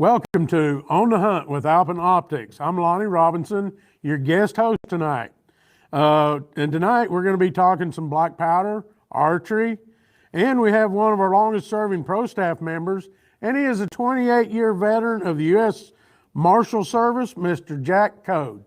Welcome to On the Hunt with Alpen Optics. I'm Lonnie Robinson, your guest host tonight. And tonight we're going to be talking some black powder, archery, and we have one of our longest serving pro staff members, and he is a 28-year veteran of the U.S. Marshal Service, Mr. Jack Coad.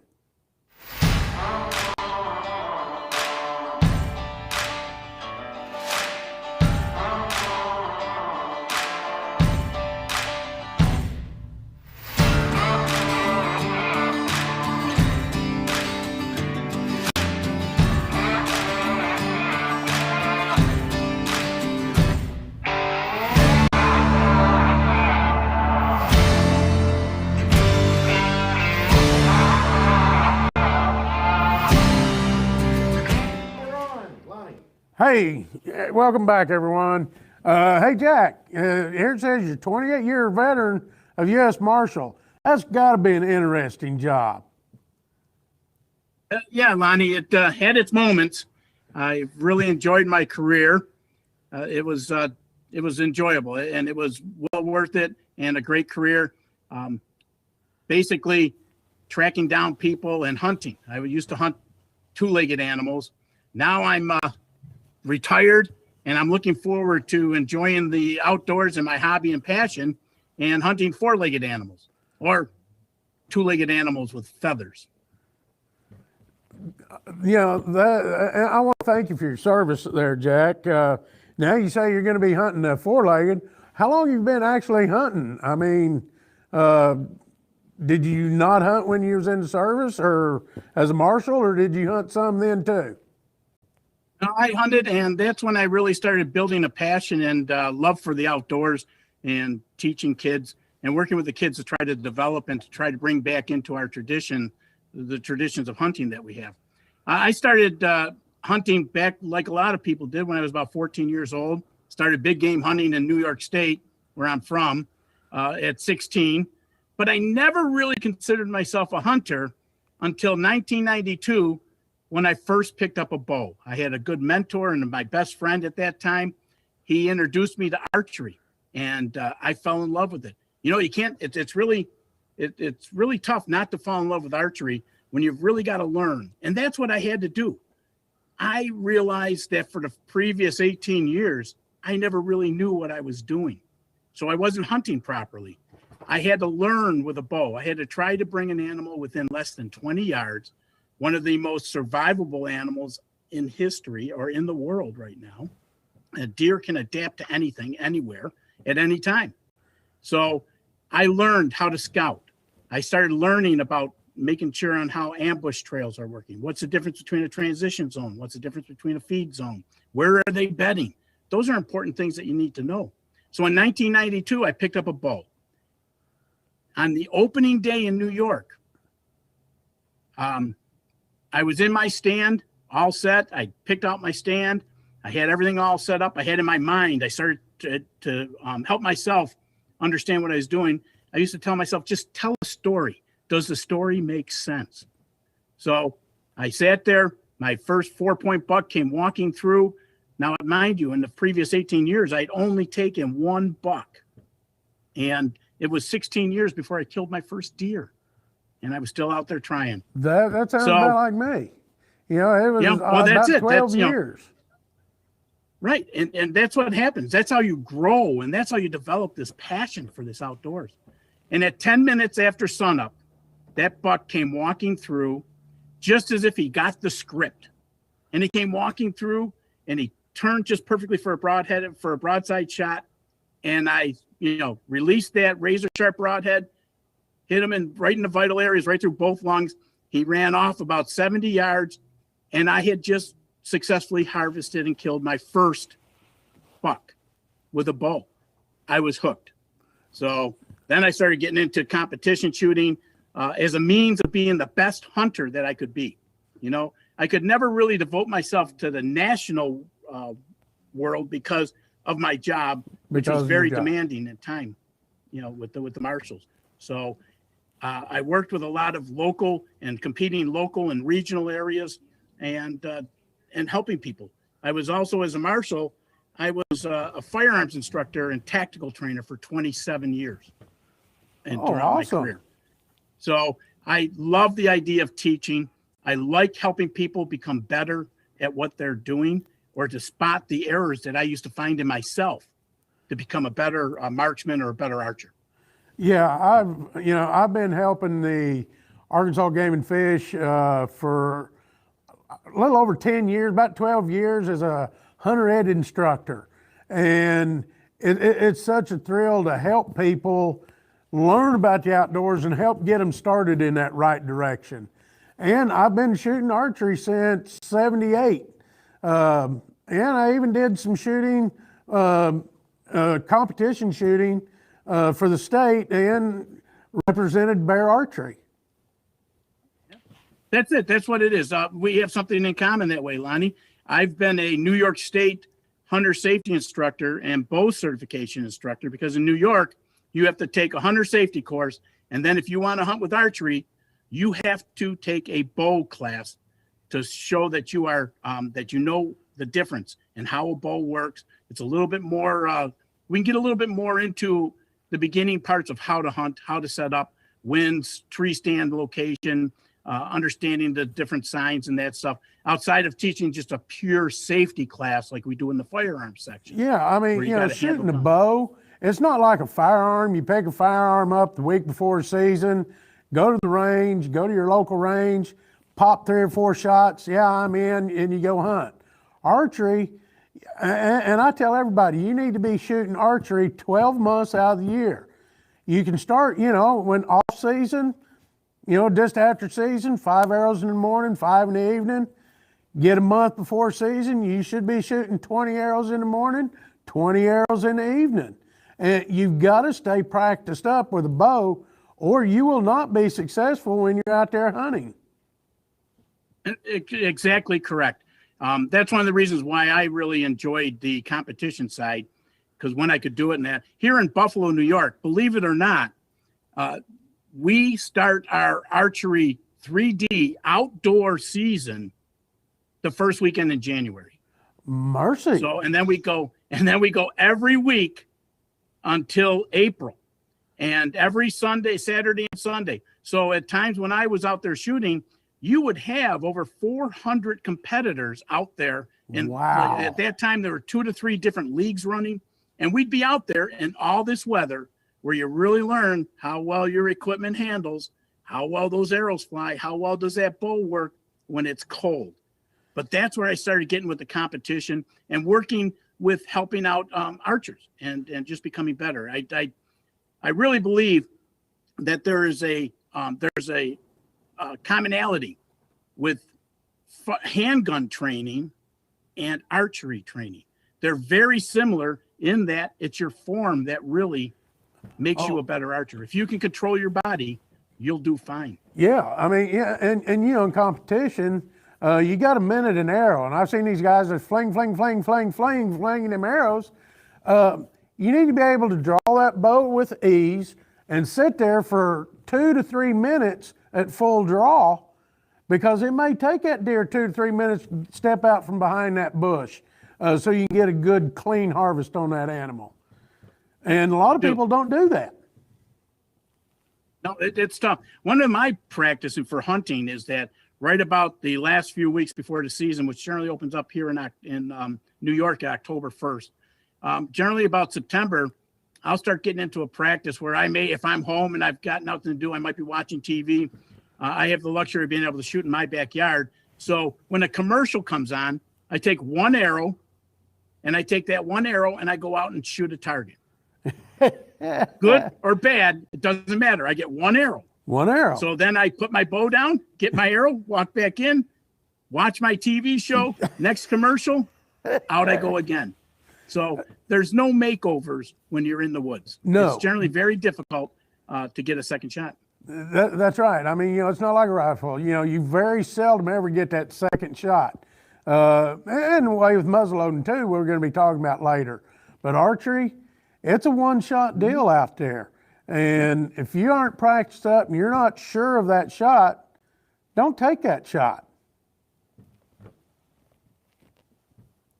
Hey, welcome back, everyone. Hey, Jack, here it says you're 28-year veteran of U.S. Marshal. That's got to be an interesting job. Yeah, Lonnie, it had its moments. I really enjoyed my career. It was enjoyable, and it was well worth it, and a great career. Basically, tracking down people and hunting. I used to hunt two-legged animals. Now I'm retired, and I'm looking forward to enjoying the outdoors and my hobby and passion and hunting four-legged animals or two-legged animals with feathers. You know, I want to thank you for your service there, Jack. Now you say you're going to be hunting four-legged. How long have you been actually hunting? I mean, did you not hunt when you was in the service or as a marshal, or did you hunt some then too? I hunted, and that's when I really started building a passion and love for the outdoors and teaching kids and working with the kids to try to develop and to try to bring back into our tradition, the traditions of hunting that we have. I started hunting back like a lot of people did when I was about 14 years old. Started big game hunting in New York State, where I'm from, at 16. But I never really considered myself a hunter until 1992, when I first picked up a bow. I had a good mentor and my best friend at that time. He introduced me to archery, and I fell in love with it. You know, you can't, it's really tough not to fall in love with archery when you've really got to learn. And that's what I had to do. I realized that for the previous 18 years, I never really knew what I was doing. So I wasn't hunting properly. I had to learn with a bow. I had to try to bring an animal within less than 20 yards, one of the most survivable animals in history or in the world right now. A deer can adapt to anything, anywhere, at any time. So I learned how to scout. I started learning about making sure on how ambush trails are working. What's the difference between a transition zone? What's the difference between a feed zone? Where are they bedding? Those are important things that you need to know. So in 1992, I picked up a bow. On the opening day in New York, I was in my stand, all set. I picked out my stand. I had everything all set up. I had in my mind, I started to help myself understand what I was doing. I used to tell myself, just tell a story. Does the story make sense? So I sat there. My first 4-point buck came walking through. Now, mind you, in the previous 18 years, I'd only taken one buck. And it was 16 years before I killed my first deer. And I was still out there trying. That sounds about like me. You know, it was that's about 12 that's, years. Right. And that's what happens. That's how you grow. And that's how you develop this passion for this outdoors. And at 10 minutes after sunup, that buck came walking through just as if he got the script. And he came walking through and he turned just perfectly for a broadside shot. And I, released that razor sharp broadhead, hit him right in the vital areas, right through both lungs. He ran off about 70 yards, and I had just successfully harvested and killed my first buck with a bow. I was hooked. So then I started getting into competition shooting as a means of being the best hunter that I could be. I could never really devote myself to the national world because of my job, which was very demanding in time, with the marshals. So I worked with a lot of local and competing local and regional areas and helping people. I was also, as a marshal, I was a firearms instructor and tactical trainer for 27 years. and Oh, throughout my awesome. career. So I love the idea of teaching. I like helping people become better at what they're doing, or to spot the errors that I used to find in myself to become a better marksman or a better archer. Yeah, I've been helping the Arkansas Game and Fish for a little over 10 years, about 12 years as a hunter ed instructor. And it's such a thrill to help people learn about the outdoors and help get them started in that right direction. And I've been shooting archery since '78. And I even did some shooting, competition shooting for the state and represented bear archery. That's it. That's what it is. We have something in common that way, Lonnie. I've been a New York State hunter safety instructor and bow certification instructor, because in New York, you have to take a hunter safety course. And then if you want to hunt with archery, you have to take a bow class to show that you are, that you know the difference and how a bow works. It's a little bit more, we can get a little bit more into the beginning parts of how to hunt, how to set up winds, tree stand location, understanding the different signs and that stuff, outside of teaching just a pure safety class like we do in the firearms section. Yeah, I mean, shooting a bow, it's not like a firearm. You pick a firearm up the week before the season, go to the range, go to your local range, pop 3 or 4 shots. Yeah, I'm in, and you go hunt. Archery, and I tell everybody, you need to be shooting archery 12 months out of the year. You can start, when off season, just after season, 5 arrows in the morning, 5 in the evening. Get a month before season, you should be shooting 20 arrows in the morning, 20 arrows in the evening. And you've got to stay practiced up with a bow, or you will not be successful when you're out there hunting. Exactly correct. That's one of the reasons why I really enjoyed the competition side, because when I could do it in that. Here in Buffalo, New York, believe it or not, we start our archery 3D outdoor season the first weekend in January. Mercy. So, and then we go every week until April, and every Sunday, Saturday and Sunday. So at times when I was out there shooting, you would have over 400 competitors out there. And wow. At that time, there were 2 to 3 different leagues running, and we'd be out there in all this weather where you really learn how well your equipment handles, how well those arrows fly, how well does that bow work when it's cold. But that's where I started getting with the competition and working with helping out archers and just becoming better. I really believe that there's a commonality with handgun training and archery training. They're very similar in that it's your form that really makes you a better archer. If you can control your body, you'll do fine. Yeah, I mean, yeah, and in competition, you got a minute an arrow, and I've seen these guys that flinging them arrows. You need to be able to draw that bow with ease and sit there for 2 to 3 minutes at full draw, because it may take that deer 2 to 3 minutes to step out from behind that bush, so you can get a good clean harvest on that animal. And a lot of people don't do that. No, it's tough. One of my practicing for hunting is that right about the last few weeks before the season, which generally opens up here in New York, October 1st, generally about September, I'll start getting into a practice where I may, if I'm home and I've got nothing to do, I might be watching TV. I have the luxury of being able to shoot in my backyard. So when a commercial comes on, I take one arrow, and I take that one arrow and I go out and shoot a target. Good or bad, it doesn't matter. I get one arrow. One arrow. So then I put my bow down, get my arrow, walk back in, watch my TV show, next commercial, out I go again. So there's no makeovers when you're in the woods. No. It's generally very difficult to get a second shot. That's right. I mean, it's not like a rifle. You very seldom ever get that second shot. And the way with muzzleloading too, we're going to be talking about later. But archery, it's a one-shot deal out there. And if you aren't practiced up and you're not sure of that shot, don't take that shot.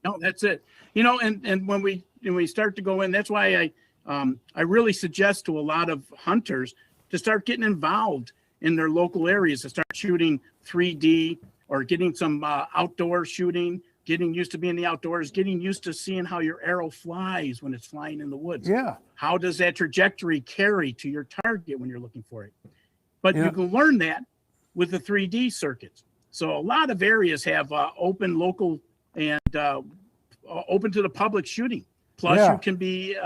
No, that's it. And when we start to go in, that's why I really suggest to a lot of hunters to start getting involved in their local areas, to start shooting 3D or getting some outdoor shooting, getting used to being in the outdoors, getting used to seeing how your arrow flies when it's flying in the woods. Yeah. How does that trajectory carry to your target when you're looking for it? But Yeah. you can learn that with the 3D circuits. So a lot of areas have open local and open to the public shooting. Plus, Yeah. you can be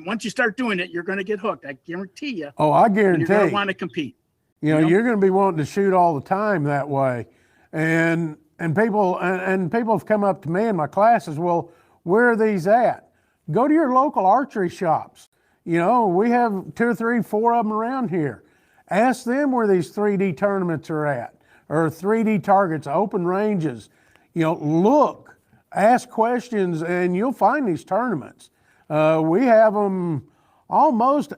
once you start doing it, you're going to get hooked. I guarantee you. Oh, I And guarantee. you're going to want to compete. You know, know? you're going to be wanting to shoot all the time that way, and people have come up to me in my classes. Well, where are these at? Go to your local archery shops. You know, we have 2 or 3, 4 of them around here. Ask them where these 3D tournaments are at, or 3D targets, open ranges. You know, look, ask questions, and you'll find these tournaments. We have them almost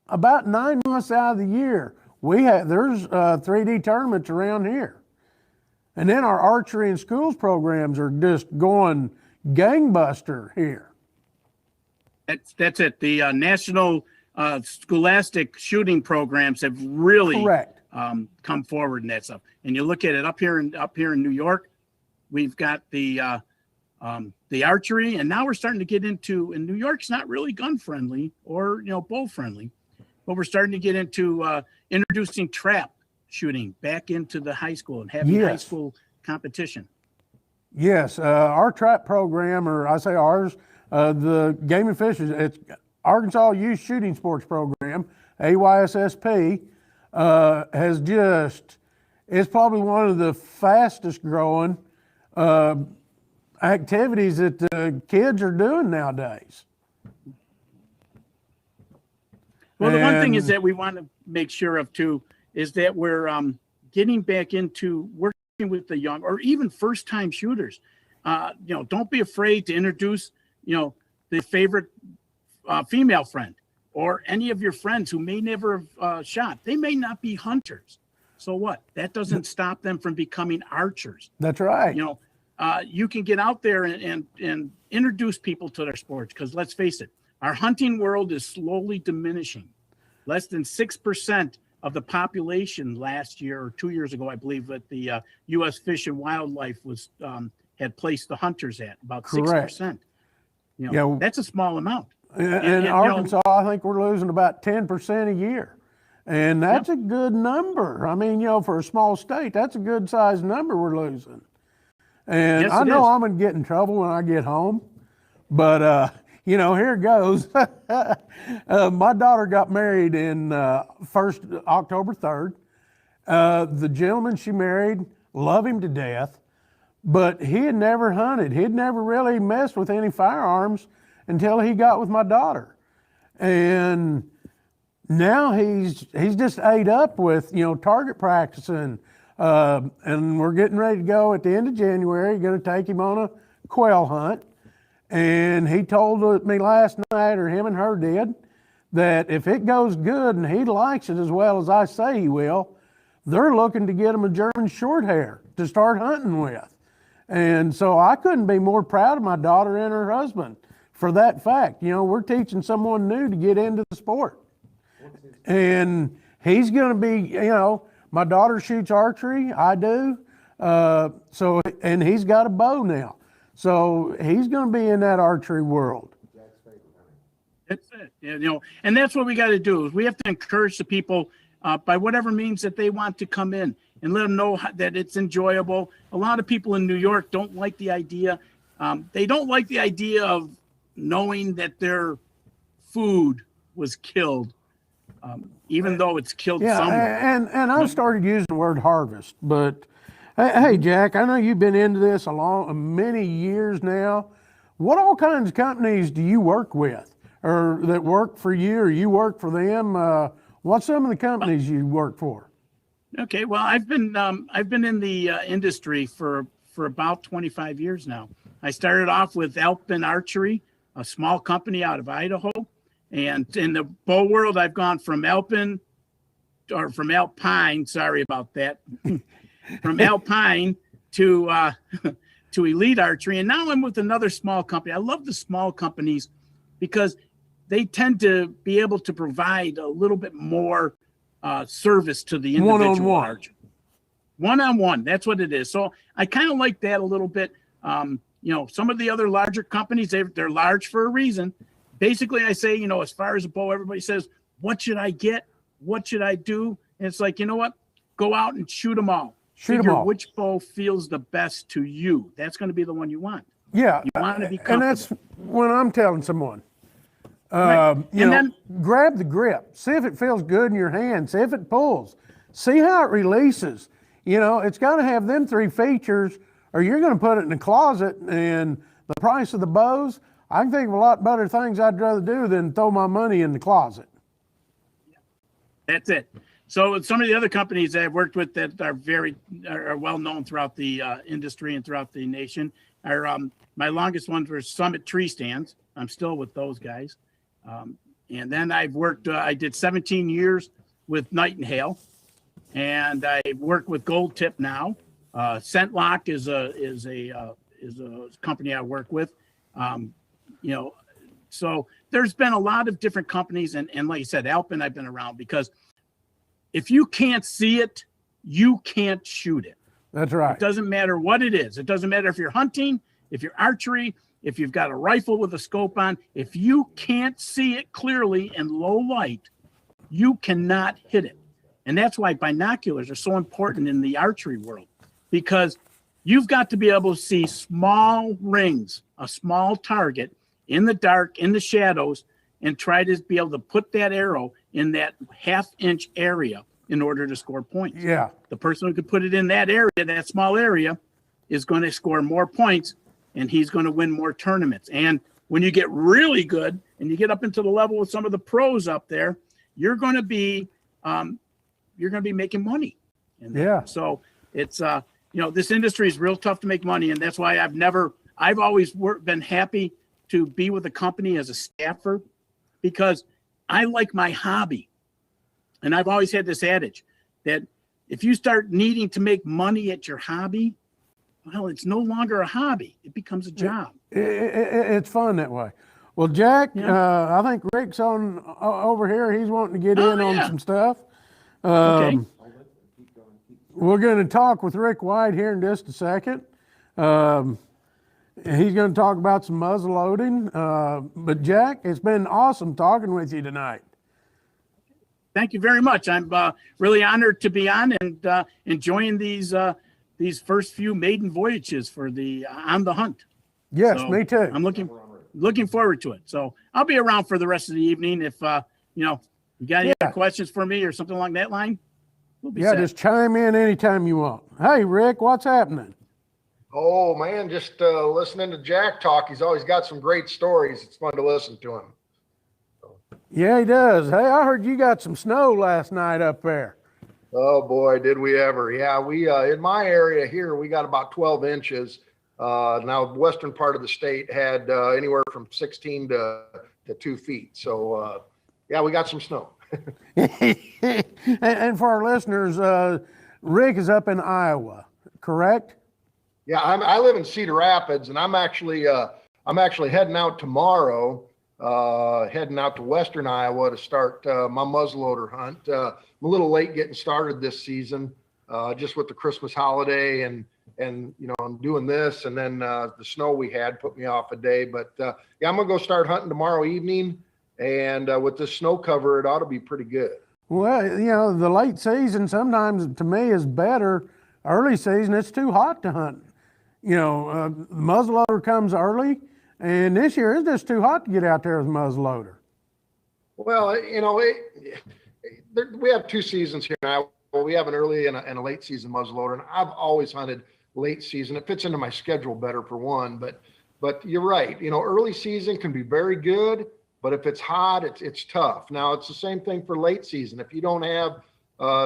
about 9 months out of the year. There's 3D tournaments around here. And then our archery and schools programs are just going gangbuster here. That's it. The national scholastic shooting programs have really Correct. Come forward in that stuff. And you look at it up here in New York, we've got the archery, and now we're starting to get into. And New York's not really gun friendly or bow friendly, but we're starting to get into introducing trap shooting back into the high school and having high school competition. Yes, our trap program, or I say ours, the Game and Fish, it's Arkansas Youth Shooting Sports Program, AYSSP, it's probably one of the fastest growing activities that the kids are doing nowadays. Well, the one thing is that we want to make sure of too is that we're getting back into working with the young or even first-time shooters. Don't be afraid to introduce, the favorite female friend or any of your friends who may never have shot. They may not be hunters. So what? That doesn't stop them from becoming archers. That's right. You can get out there and introduce people to their sports, because let's face it, our hunting world is slowly diminishing. Less than 6% of the population last year or 2 years ago, I believe, that the U.S. Fish and Wildlife was had placed the hunters at about 6%. That's a small amount. In Arkansas, I think we're losing about 10% a year. And that's a good number. I mean, for a small state, that's a good sized number we're losing. And yes, I know I'm going to get in trouble when I get home, but here it goes. My daughter got married in October 3rd. The gentleman she married, love him to death, but he had never hunted. He'd never really messed with any firearms until he got with my daughter. And now he's just ate up with, target practicing. And we're getting ready to go at the end of January. Going to take him on a quail hunt. And he told me last night, or him and her did, that if it goes good and he likes it as well as I say he will, they're looking to get him a German short hair to start hunting with. And so I couldn't be more proud of my daughter and her husband for that fact. We're teaching someone new to get into the sport. And he's going to be, my daughter shoots archery, I do. And he's got a bow now. So he's going to be in that archery world. That's it. And that's what we got to do. Is we have to encourage the people by whatever means that they want to come in and let them know that it's enjoyable. A lot of people in New York don't like the idea. They don't like the idea of knowing that their food was killed, even though it's killed somewhere. And I've started using the word harvest, but hey, Jack, I know you've been into this many years now. What all kinds of companies do you work with, or that work for you, or you work for them? What's some of the companies you work for? Okay, well, I've been in the industry for about 25 years now. I started off with Alpen Archery, a small company out of Idaho, and in the bow world, I've gone from Alpine, sorry about that, from Alpine to Elite Archery, and now I'm with another small company. I love the small companies because they tend to be able to provide a little bit more service to the individual One-on-one. archer. One-on-one, that's what it is. So I kind of like that a little bit. Some of the other larger companies, they're large for a reason. Basically, I say, as far as a bow, everybody says, what should I get? What should I do? And it's like, you know what? Go out and shoot them all. Figure which bow feels the best to you. That's going to be the one you want. Yeah. You want to be comfortable. And that's when I'm telling someone, Right. grab the grip. See if it feels good in your hand. See if it pulls. See how it releases. It's got to have them 3 features, or you're going to put it in the closet, and the price of the bows, I can think of a lot better things I'd rather do than throw my money in the closet. That's it. So some of the other companies that I've worked with that are well known throughout the industry and throughout the nation are my longest ones were Summit Tree Stands. I'm still with those guys. And then I've worked. I did 17 years with Night and Hail, and I work with Gold Tip now. ScentLock is a company I work with. So there's been a lot of different companies, and like you said, Alpen I've been around because if you can't see it, you can't shoot it. That's right. It doesn't matter what it is. It doesn't matter if you're hunting, if you're archery, if you've got a rifle with a scope on. If you can't see it clearly in low light, you cannot hit it. And that's why binoculars are so important in the archery world, because you've got to be able to see small rings, a small target in the dark, in the shadows, and try to be able to put that arrow in that half-inch area in order to score points. Yeah. The person who could put it in that area, that small area, is going to score more points, and he's going to win more tournaments. And when you get really good and you get up into the level with some of the pros up there, you're going to be making money. Yeah. So it's this industry is real tough to make money, and that's why I've always been happy to be with a company as a staffer, because I like my hobby. And I've always had this adage that if you start needing to make money at your hobby, well, it's no longer a hobby. It becomes a job. It's fun that way. Well, Jack, I think Rick's on over here. He's wanting to get in on some stuff. Okay. We're going to talk with Rick White here in just a second. He's going to talk about some muzzle loading. But Jack, it's been awesome talking with you tonight. Thank you very much. I'm really honored to be on and enjoying these first few maiden voyages for the on the hunt. Yes, so me too. I'm looking forward to it. So I'll be around for the rest of the evening. If you got any other questions for me or something along that line, we'll be set. Just chime in anytime you want. Hey, Rick, what's happening? Oh man, just listening to Jack talk. He's always got some great stories. It's fun to listen to him. Yeah, he does. Hey, I heard you got some snow last night up there. Oh boy, did we ever. Yeah, we in my area here, we got about 12 inches. Now the western part of the state had anywhere from 16 to 2 feet. So yeah, we got some snow. and for our listeners, Rick is up in Iowa, correct? Yeah, I live in Cedar Rapids, and I'm actually heading out tomorrow, heading out to western Iowa to start my muzzleloader hunt. I'm a little late getting started this season, just with the Christmas holiday and I'm doing this, and then the snow we had put me off a day. But yeah, I'm gonna go start hunting tomorrow evening, and with this snow cover, it ought to be pretty good. Well, the late season sometimes to me is better. Early season, it's too hot to hunt. The muzzleloader comes early, and this year it's just too hot to get out there with a muzzleloader. Well, we have 2 seasons here now. We have an early and a late season muzzleloader, and I've always hunted late season. It fits into my schedule better for one, but you're right. Early season can be very good, but if it's hot, it's tough. Now it's the same thing for late season. If you don't have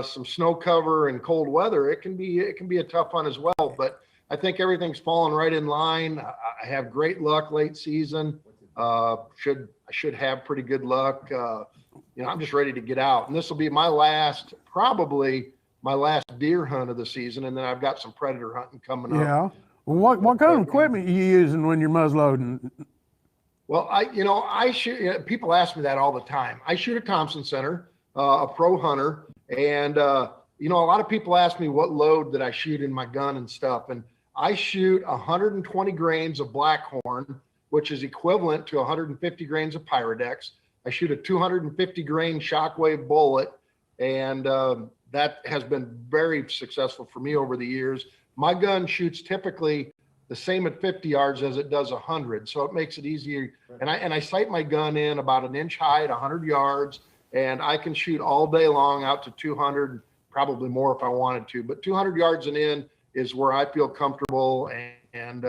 some snow cover and cold weather, it can be a tough hunt as well. But I think everything's falling right in line. I have great luck late season. I should have pretty good luck. I'm just ready to get out, and this will be probably my last deer hunt of the season, and then I've got some predator hunting coming up. Yeah. Well, what kind of equipment are you using when you're muzzleloading? Well, I shoot, people ask me that all the time. I shoot at Thompson Center, a pro hunter. And, a lot of people ask me what load that I shoot in my gun and stuff. And I shoot 120 grains of Blackhorn, which is equivalent to 150 grains of Pyrodex. I shoot a 250 grain Shockwave bullet. And that has been very successful for me over the years. My gun shoots typically the same at 50 yards as it does 100. So it makes it easier. And I sight my gun in about an inch high at 100 yards, and I can shoot all day long out to 200, probably more if I wanted to, but 200 yards and in is where I feel comfortable. And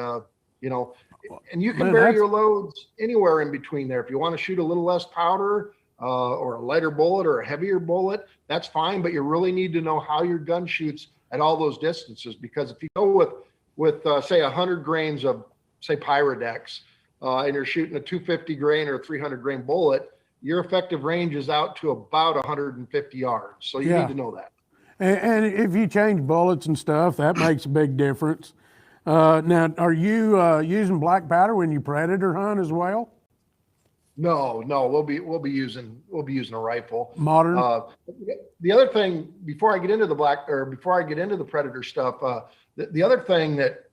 you can vary your loads anywhere in between there. If you want to shoot a little less powder or a lighter bullet or a heavier bullet, that's fine. But you really need to know how your gun shoots at all those distances, because if you go with say 100 grains of say Pyrodex and you're shooting a 250 grain or 300 grain bullet, your effective range is out to about 150 yards. So you need to know that. And if you change bullets and stuff, that makes a big difference. Now, are you using black powder when you predator hunt as well? No, we'll be using a rifle. Modern. The other thing, before I get into the predator stuff, the other thing that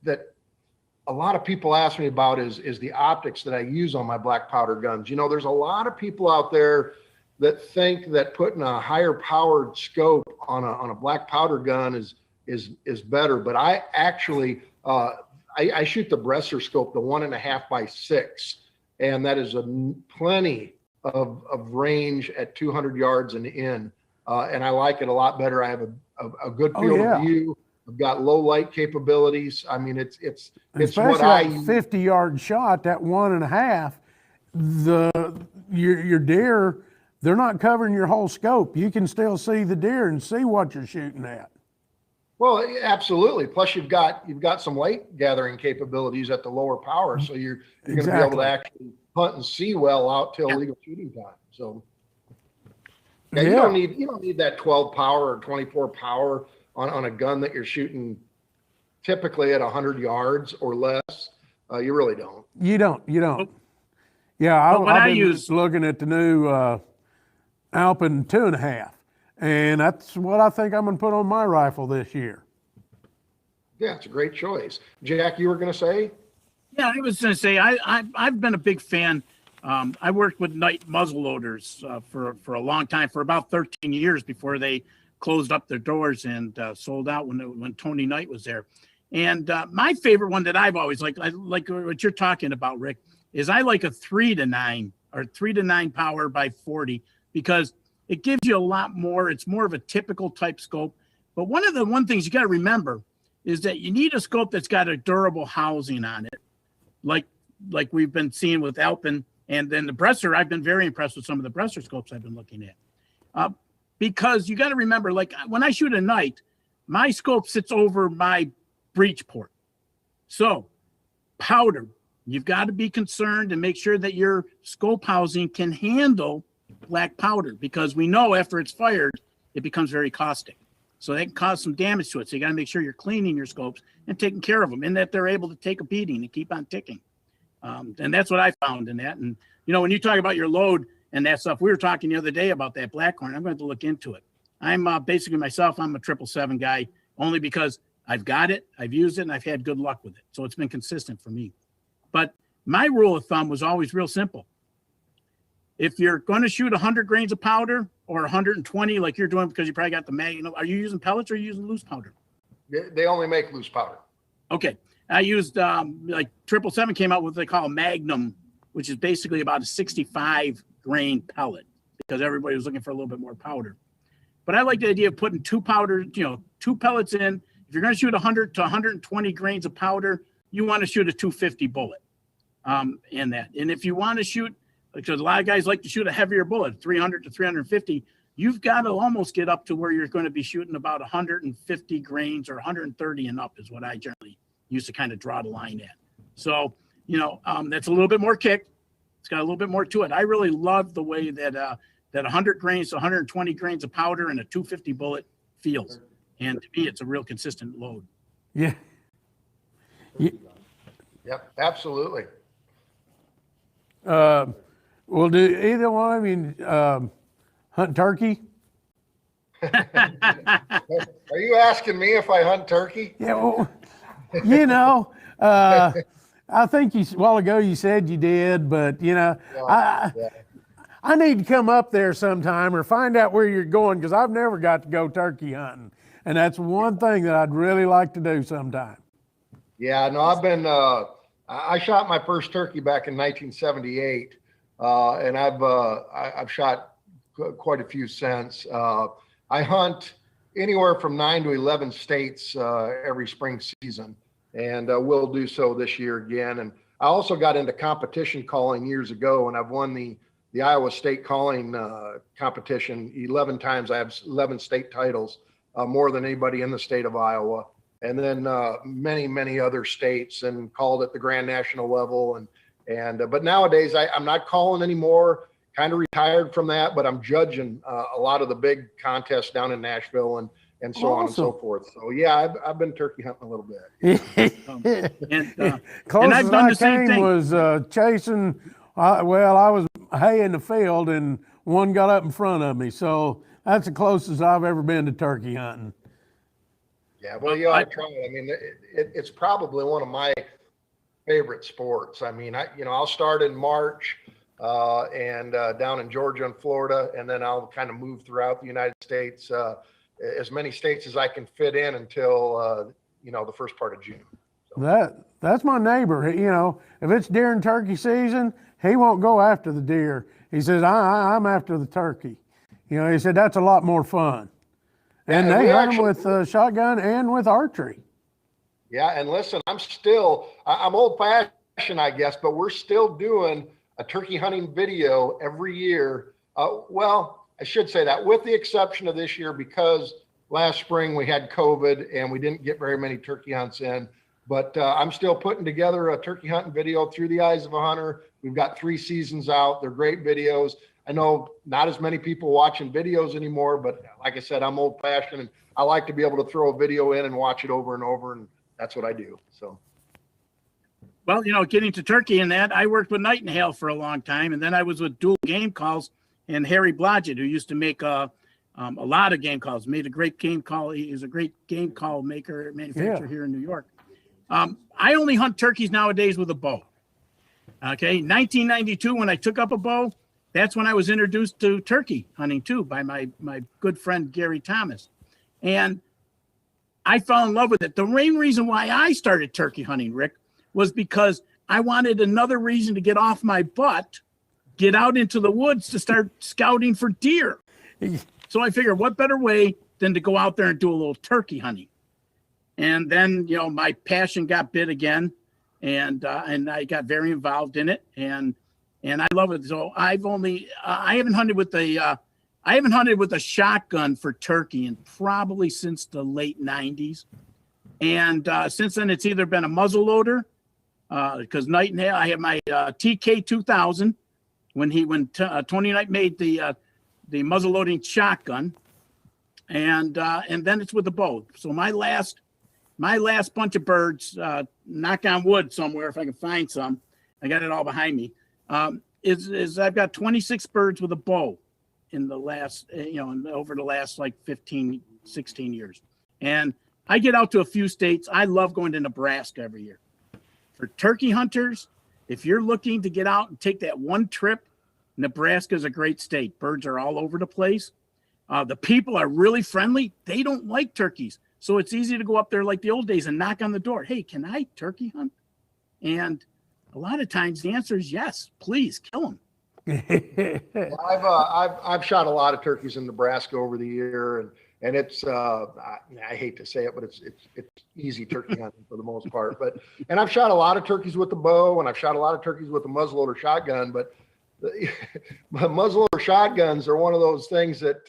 a lot of people ask me about is the optics that I use on my black powder guns. There's a lot of people out there that think that putting a higher powered scope on a black powder gun is better, but I actually I shoot the Bresser scope, the 1.5x6, and that is plenty of range at 200 yards and in, and I like it a lot better. I have a good field of view. I've got low light capabilities. I mean, it's especially what I 50-yard shot, that 1.5, your deer, they're not covering your whole scope. You can still see the deer and see what you're shooting at. Well, absolutely. Plus, you've got some light gathering capabilities at the lower power, so you're going to be able to actually hunt and see well out till legal shooting time. So you don't need that 12 power or 24 power on a gun that you're shooting typically at 100 yards or less. You really don't. You don't. Yeah, I've been looking at the new Alpen 2.5, and that's what I think I'm going to put on my rifle this year. Yeah, it's a great choice. Jack, you were going to say? Yeah, I was going to say I've been a big fan. I worked with night muzzleloaders for a long time, for about 13 years before they closed up their doors and sold out when Tony Knight was there. And my favorite one that I've always liked, I like what you're talking about, Rick, is I like a 3-to-9 or 3-to-9 power by 40, because it gives you a lot more. It's more of a typical type scope. But one things you got to remember is that you need a scope that's got a durable housing on it, like we've been seeing with Alpen. And then the Bresser, I've been very impressed with some of the Bresser scopes I've been looking at. Because you got to remember, like when I shoot a night, my scope sits over my breech port. So powder, you've got to be concerned and make sure that your scope housing can handle black powder, because we know after it's fired, it becomes very caustic. So that can cause some damage to it. So you got to make sure you're cleaning your scopes and taking care of them, and that they're able to take a beating and keep on ticking. And that's what I found in that. And, when you talk about your load and that stuff, we were talking the other day about that Blackhorn. I'm going to look into it. I'm basically myself, I'm a 777 guy, only because I've got it, I've used it, and I've had good luck with it. So it's been consistent for me. But my rule of thumb was always real simple. If you're going to shoot 100 grains of powder or 120 like you're doing, because you probably got the mag, are you using pellets or are you using loose powder? They only make loose powder. Okay. I used, like 777 came out with what they call a Magnum, which is basically about a 65 grain pellet, because everybody was looking for a little bit more powder. But I like the idea of putting two pellets in. If you're going to shoot 100 to 120 grains of powder, you want to shoot a 250 bullet in that. And if you want to shoot, because a lot of guys like to shoot a heavier bullet, 300 to 350, you've got to almost get up to where you're going to be shooting about 150 grains or 130 and up is what I generally used to kind of draw the line at. So, that's a little bit more kick. It's got a little bit more to it. I really love the way that 100 grains to 120 grains of powder and a 250 bullet feels. And to me, it's a real consistent load. Yeah. Yep, absolutely. Well, do either one of you hunt turkey? Are you asking me if I hunt turkey? Yeah, well, I think a while ago you said you did, but Yeah. I need to come up there sometime or find out where you're going because I've never got to go turkey hunting, and that's one thing that I'd really like to do sometime. Yeah, no, I've been, I shot my first turkey back in 1978, and I've shot quite a few since. I hunt anywhere from 9 to 11 states every spring season, and will do so this year again. And I also got into competition calling years ago, and I've won the Iowa State calling competition 11 times. I have 11 state titles, more than anybody in the state of Iowa. And then many other states, and called at the Grand National level. But nowadays I'm not calling anymore. Kind of retired from that, but I'm judging a lot of the big contests down in Nashville and so on and so forth. So yeah, I've been turkey hunting a little bit. Closest I've done I the same came thing. was chasing. I was hay in the field, and one got up in front of me. So that's the closest I've ever been to turkey hunting. Yeah, well, you ought to try it. I mean, it's probably one of my favorite sports. I mean, I'll start in March and down in Georgia and Florida, and then I'll kind of move throughout the United States, as many states as I can fit in until the first part of June. So. That's my neighbor. If it's deer and turkey season, he won't go after the deer. He says, I'm after the turkey. He said that's a lot more fun. And they hunt them with shotgun and with archery. Yeah, and listen, I'm old fashioned, I guess, but we're still doing a turkey hunting video every year. Well, I should say that with the exception of this year, because last spring we had COVID and we didn't get very many turkey hunts in. But I'm still putting together a turkey hunting video through the eyes of a hunter. We've got 3 seasons out. They're great videos. I know not as many people watching videos anymore, but like I said, I'm old fashioned and I like to be able to throw a video in and watch it over and over. And that's what I do. So. Well, getting to turkey and that, I worked with Nightingale for a long time. And then I was with Dual Game Calls and Harry Blodgett, who used to make a lot of game calls, made a great game call. He is a great game call manufacturer here in New York. I only hunt turkeys nowadays with a bow. Okay. 1992, when I took up a bow, that's when I was introduced to turkey hunting too, by my good friend, Gary Thomas. And I fell in love with it. The main reason why I started turkey hunting, Rick, was because I wanted another reason to get off my butt, get out into the woods to start scouting for deer. So I figured what better way than to go out there and do a little turkey hunting. And then, my passion got bit again, and I got very involved in it, and I love it. So I haven't hunted with a shotgun for turkey in probably since the late 90s. And since then, it's either been a muzzle loader, because Nightingale, I have my TK 2000 when Tony Knight made the muzzle loading shotgun, and then it's with the bow. So my last bunch of birds, knock on wood somewhere if I can find some, I got it all behind me, is I've got 26 birds with a bow in the last, over the last like 15, 16 years. And I get out to a few states. I love going to Nebraska every year. For turkey hunters, if you're looking to get out and take that one trip, Nebraska is a great state. Birds are all over the place. The people are really friendly. They don't like turkeys. So it's easy to go up there like the old days and knock on the door. Hey, can I turkey hunt? And a lot of times the answer is yes, please kill them. I've shot a lot of turkeys in Nebraska over the year, and it's I hate to say it, but it's easy turkey hunting for the most part. And I've shot a lot of turkeys with the bow, and I've shot a lot of turkeys with the muzzleloader shotgun. But muzzleloader shotguns are one of those things that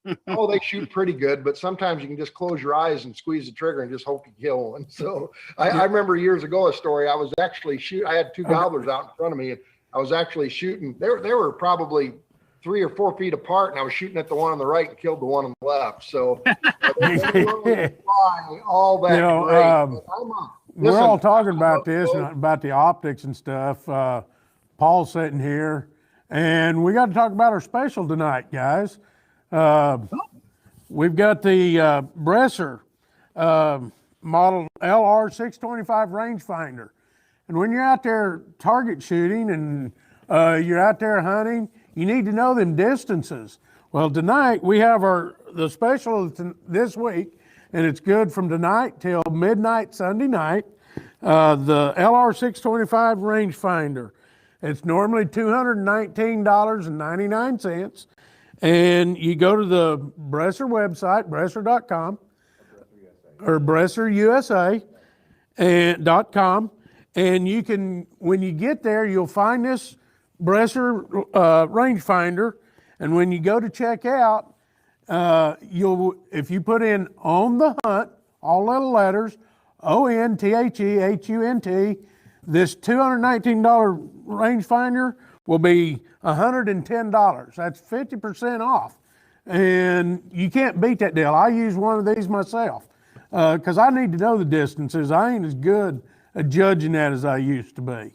they shoot pretty good, but sometimes you can just close your eyes and squeeze the trigger and just hope you kill one. So I remember years ago a story. I was actually I had 2 gobblers out in front of me, and I was actually shooting. They were probably 3 or 4 feet apart, and I was shooting at the one on the right and killed the one on the left. So all that great. We're all talking about this and about the optics and stuff. Paul's sitting here, and we got to talk about our special tonight, guys. We've got the Bresser model LR625 rangefinder. And when you're out there target shooting and you're out there hunting, you need to know them distances. Well, tonight we have the special this week, and it's good from tonight till midnight Sunday night. The LR625 rangefinder. It's normally $219.99, and you go to the Bresser website, bresser.com, or bresserusa.com, and you can, when you get there, you'll find this Bresser rangefinder, and when you go to check out, if you put in "on the hunt," all little letters, ONTHEHUNT, this $219 rangefinder will be $110. That's 50% off. And you can't beat that deal. I use one of these myself because I need to know the distances. I ain't as good at judging that as I used to be.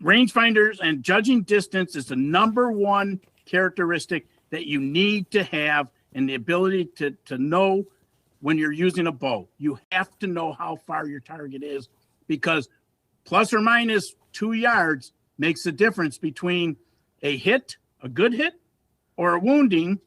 Rangefinders and judging distance is the number one characteristic that you need to have, and the ability to know when you're using a bow. You have to know how far your target is, because plus or minus 2 yards makes a difference between a hit, a good hit, or a wounding,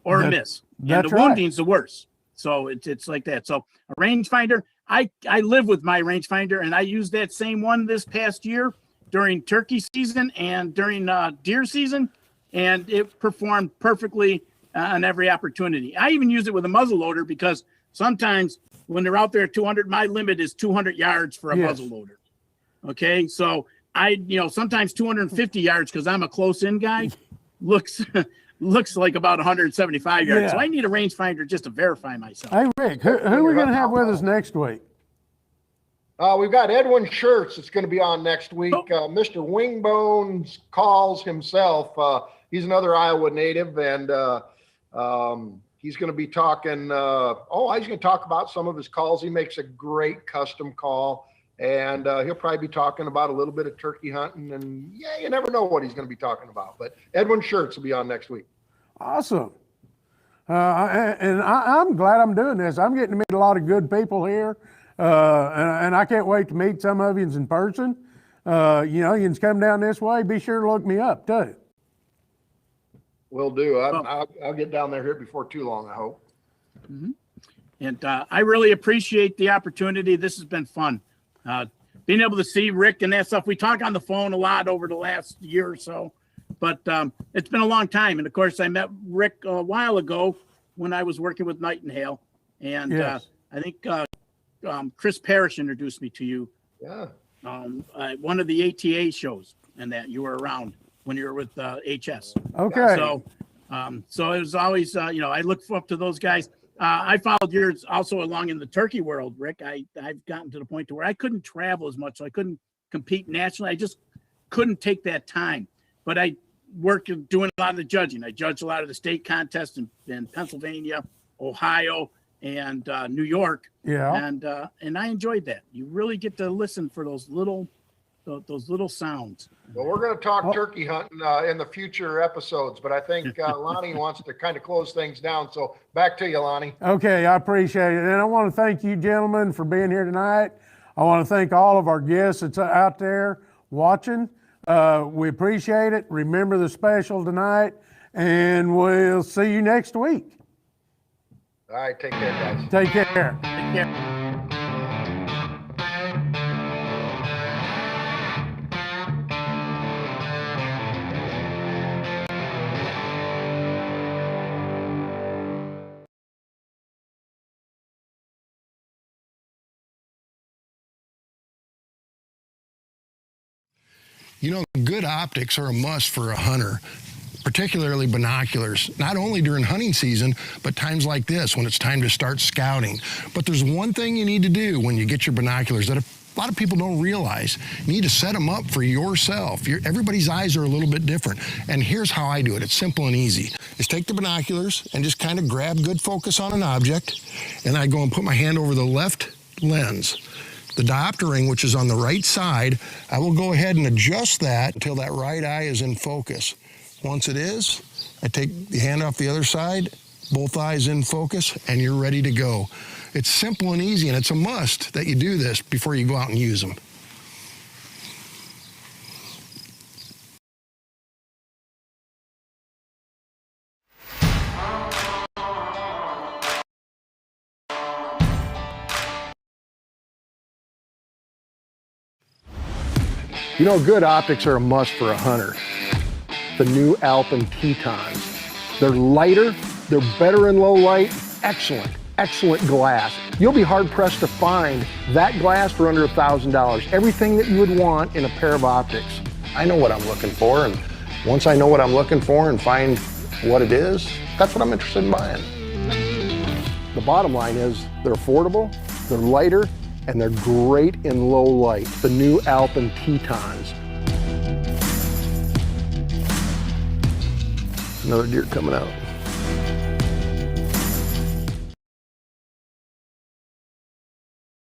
or a miss. And the wounding's the worst. So it's like that. So a rangefinder, I live with my rangefinder, and I used that same one this past year during turkey season and during deer season, and it performed perfectly on every opportunity. I even use it with a muzzle loader, because sometimes when they're out there at 200, my limit is 200 yards for a muzzle loader. Okay, so sometimes 250 yards, because I'm a close-in guy, looks like about 175 yards. So I need a rangefinder just to verify myself. Hey, Rick, who are we going to have with us next week? We've got Edwin Schertz that's going to be on next week. Mr. Wingbones calls himself. He's another Iowa native, and he's going to be talking. He's going to talk about some of his calls. He makes a great custom call, and he'll probably be talking about a little bit of turkey hunting. And you never know what he's going to be talking about. But Edwin Schertz will be on next week. Awesome. I'm glad I'm doing this. I'm getting to meet a lot of good people here. And I can't wait to meet some of you in person. You can come down this way. Be sure to look me up too. Will do. I'll get down there here before too long, I hope. Mm-hmm. And I really appreciate the opportunity. This has been fun. Being able to see Rick and that stuff. We talk on the phone a lot over the last year or so, but it's been a long time. And of course, I met Rick a while ago when I was working with Nightingale. And I think Chris Parrish introduced me to you. Yeah. One of the ATA shows, and that you were around when you were with HS. Okay. So it was always, I look up to those guys. I followed yours also along in the turkey world, Rick. I've gotten to the point to where I couldn't travel as much. So I couldn't compete nationally. I just couldn't take that time. But I worked doing a lot of the judging. I judged a lot of the state contests in Pennsylvania, Ohio, and New York. Yeah. And I enjoyed that. You really get to listen for those little sounds. Well, we're going to talk turkey hunting in the future episodes, but I think Lonnie wants to kind of close things down. So back to you, Lonnie. Okay, I appreciate it. And I want to thank you gentlemen for being here tonight. I want to thank all of our guests that's out there watching. We appreciate it. Remember the special tonight, and we'll see you next week. All right, take care, guys. Take care. Take care. Good optics are a must for a hunter, particularly binoculars, not only during hunting season, but times like this when it's time to start scouting. But there's one thing you need to do when you get your binoculars that a lot of people don't realize. You need to set them up for yourself. Everybody's eyes are a little bit different. And here's how I do it. It's simple and easy. Just take the binoculars and just kind of grab good focus on an object. And I go and put my hand over the left lens. The diopter ring, which is on the right side, I will go ahead and adjust that until that right eye is in focus. Once it is, I take the hand off the other side, both eyes in focus, and you're ready to go. It's simple and easy, and it's a must that you do this before you go out and use them. You know, good optics are a must for a hunter. The new Alpen Tetons. They're lighter, they're better in low light, excellent glass. You'll be hard pressed to find that glass for under $1,000. Everything that you would want in a pair of optics. I know what I'm looking for, and once I know what I'm looking for and find what it is, that's what I'm interested in buying. The bottom line is they're affordable, they're lighter, and they're great in low light. The new Alpen Tetons. Another deer coming out.